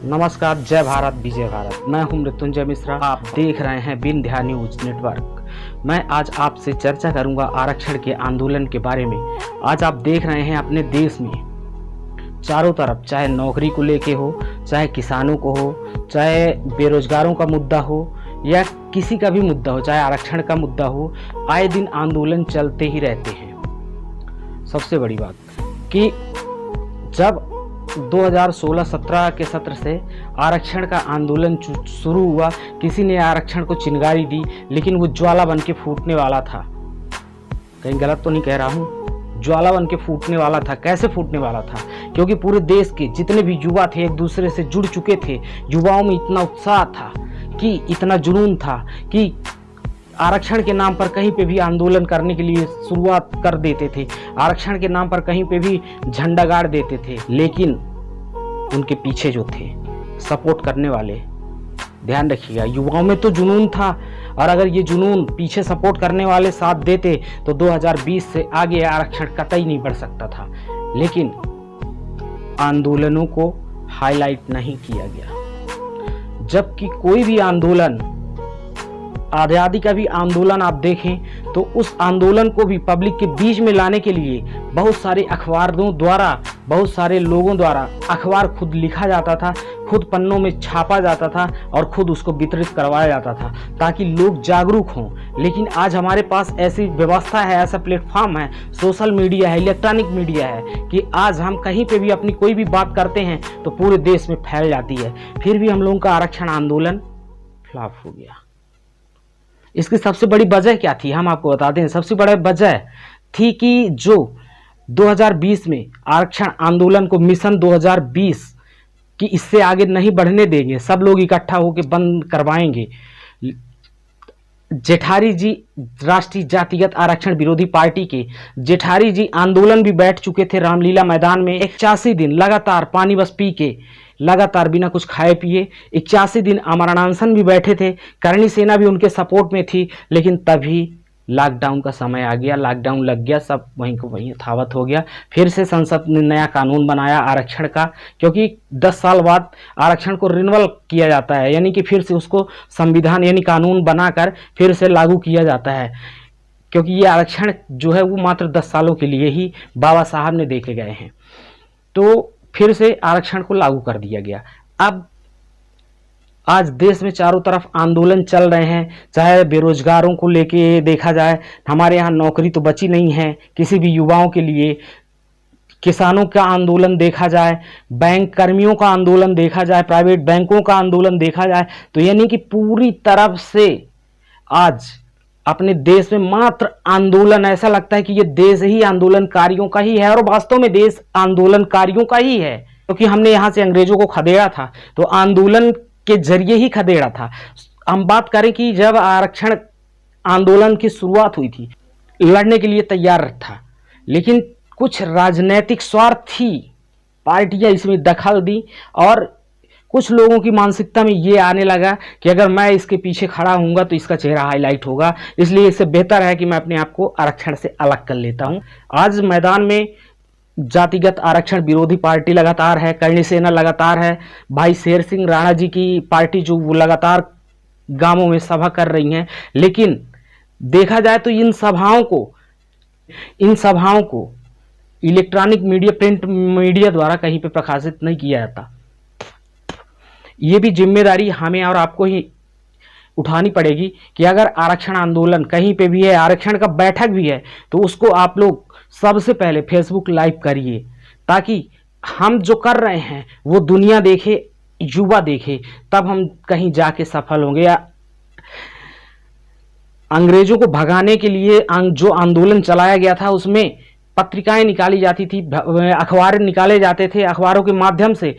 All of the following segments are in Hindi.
नमस्कार, जय भारत, विजय भारत। मैं हूं मृत्युंजय मिश्रा। आप देख रहे हैं विंध्या न्यूज नेटवर्क। मैं आज आपसे चर्चा करूंगा आरक्षण के आंदोलन के बारे में। आज आप देख रहे हैं अपने देश में चारों तरफ, चाहे नौकरी को लेके हो, चाहे किसानों को हो, चाहे बेरोजगारों का मुद्दा हो या किसी का भी मुद्दा हो, चाहे आरक्षण का मुद्दा हो, आए दिन आंदोलन चलते ही रहते हैं। सबसे बड़ी बात कि जब 2016-17 के सत्र से आरक्षण का आंदोलन शुरू हुआ, किसी ने आरक्षण को चिंगारी दी, लेकिन वो ज्वाला बन के फूटने वाला था। कहीं गलत तो नहीं कह रहा हूँ? ज्वाला बन के फूटने वाला था। कैसे फूटने वाला था? क्योंकि पूरे देश के जितने भी युवा थे एक दूसरे से जुड़ चुके थे। युवाओं में इतना उत्साह था, कि इतना जुनून था कि आरक्षण के नाम पर कहीं पे भी आंदोलन करने के लिए शुरुआत कर देते थे। आरक्षण के नाम पर कहीं पे भी झंडा गाड़ देते थे। लेकिन उनके पीछे जो थे सपोर्ट करने वाले, ध्यान रखिएगा, युवाओं में तो जुनून था, और अगर ये जुनून पीछे सपोर्ट करने वाले साथ देते तो 2020 से आगे आरक्षण कतई नहीं बढ़ सकता था। लेकिन आंदोलनों को हाईलाइट नहीं किया गया। जबकि कोई भी आंदोलन, आज़ादी का भी आंदोलन आप देखें तो उस आंदोलन को भी पब्लिक के बीच में लाने के लिए बहुत सारे अखबारों द्वारा, बहुत सारे लोगों द्वारा अखबार खुद लिखा जाता था, खुद पन्नों में छापा जाता था और खुद उसको वितरित करवाया जाता था ताकि लोग जागरूक हों। लेकिन आज हमारे पास ऐसी व्यवस्था है, ऐसा प्लेटफॉर्म है, सोशल मीडिया है, इलेक्ट्रॉनिक मीडिया है कि आज हम कहीं पे भी अपनी कोई भी बात करते हैं तो पूरे देश में फैल जाती है। फिर भी हम लोगों का आरक्षण आंदोलन फ्लॉप हो गया। इसकी सबसे बड़ी वजह क्या थी, हम आपको बता दें। सबसे बड़ी वजह थी कि जो 2020 में आरक्षण आंदोलन को मिशन 2020 कि इससे आगे नहीं बढ़ने देंगे, सब लोग इकट्ठा होकर बंद करवाएंगे। जेठारी जी, राष्ट्रीय जातिगत आरक्षण विरोधी पार्टी के जेठारी जी आंदोलन भी बैठ चुके थे रामलीला मैदान में। 81 दिन लगातार पानी बस पी के, लगातार बिना कुछ खाए पिए 81 दिन आमरण अनशन भी बैठे थे। करणी सेना भी उनके सपोर्ट में थी। लेकिन तभी लॉकडाउन का समय आ गया, लॉकडाउन लग गया, सब वहीं को वहीं यथावत हो गया। फिर से संसद ने नया कानून बनाया आरक्षण का, क्योंकि 10 साल बाद आरक्षण को रिन्यूअल किया जाता है, यानी कि फिर से उसको संविधान यानी कानून बनाकर फिर से लागू किया जाता है। क्योंकि ये आरक्षण जो है वो मात्र 10 सालों के लिए ही बाबा साहब ने देखे गए हैं, तो फिर से आरक्षण को लागू कर दिया गया। अब आज देश में चारों तरफ आंदोलन चल रहे हैं, चाहे बेरोजगारों को लेके देखा जाए, हमारे यहाँ नौकरी तो बची नहीं है किसी भी युवाओं के लिए, किसानों का आंदोलन देखा जाए, बैंक कर्मियों का आंदोलन देखा जाए, प्राइवेट बैंकों का आंदोलन देखा जाए, तो यानी कि पूरी तरफ से आज अपने देश में मात्र आंदोलन, ऐसा लगता है कि ये देश ही आंदोलनकारियों का ही है, और वास्तव में देश आंदोलनकारियों का ही है। क्योंकि हमने यहाँ से अंग्रेजों को खदेड़ा था तो आंदोलन के जरिए ही खदेड़ा था। हम बात करें कि जब आरक्षण आंदोलन की शुरुआत हुई थी, लड़ने के लिए तैयार था, लेकिन कुछ राजनीतिक स्वार्थी पार्टियां इसमें दखल दी और कुछ लोगों की मानसिकता में ये आने लगा कि अगर मैं इसके पीछे खड़ा हूँगा तो इसका चेहरा हाईलाइट होगा, इसलिए इससे बेहतर है कि मैं अपने आप को आरक्षण से अलग कर लेता हूँ। आज मैदान में जातिगत आरक्षण विरोधी पार्टी लगातार है, करणी सेना लगातार है, भाई शेर सिंह राणा जी की पार्टी जो वो लगातार गांवों में सभा कर रही हैं। लेकिन देखा जाए तो इन सभाओं को इलेक्ट्रॉनिक मीडिया, प्रिंट मीडिया द्वारा कहीं पे प्रकाशित नहीं किया जाता। ये भी जिम्मेदारी हमें और आपको ही उठानी पड़ेगी कि अगर आरक्षण आंदोलन कहीं पे भी है, आरक्षण का बैठक भी है, तो उसको आप लोग सबसे पहले फेसबुक लाइव करिए, ताकि हम जो कर रहे हैं वो दुनिया देखे, युवा देखे, तब हम कहीं जाके सफल होंगे। या अंग्रेजों को भगाने के लिए जो आंदोलन चलाया गया था उसमें पत्रिकाएं निकाली जाती थी, अखबार निकाले जाते थे, अखबारों के माध्यम से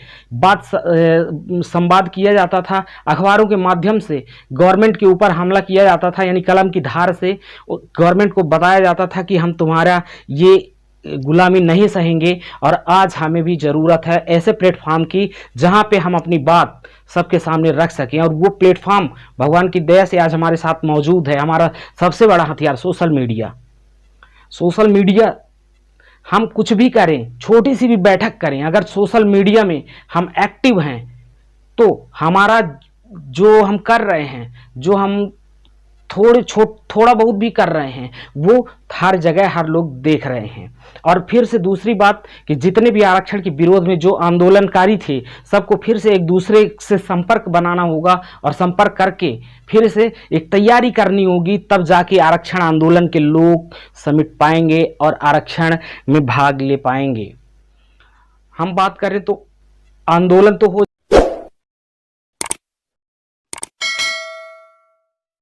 संवाद किया जाता था, अखबारों के माध्यम से गवर्नमेंट के ऊपर हमला किया जाता था, यानी कलम की धार से गवर्नमेंट को बताया जाता था कि हम तुम्हारा ये गुलामी नहीं सहेंगे। और आज हमें भी ज़रूरत है ऐसे प्लेटफॉर्म की जहां पे हम अपनी बात सबके सामने रख सकें, और वो प्लेटफॉर्म भगवान की दया से आज हमारे साथ मौजूद है। हमारा सबसे बड़ा हथियार सोशल मीडिया। हम कुछ भी करें, छोटी सी भी बैठक करें, अगर सोशल मीडिया में हम एक्टिव हैं तो हमारा जो हम कर रहे हैं, जो हम थोड़ा बहुत भी कर रहे हैं, वो हर जगह हर लोग देख रहे हैं। और फिर से दूसरी बात कि जितने भी आरक्षण के विरोध में जो आंदोलनकारी थे, सबको फिर से एक दूसरे से संपर्क बनाना होगा और संपर्क करके फिर से एक तैयारी करनी होगी, तब जाके आरक्षण आंदोलन के लोग समेट पाएंगे और आरक्षण में भाग ले पाएंगे। हम बात करें तो आंदोलन तो हो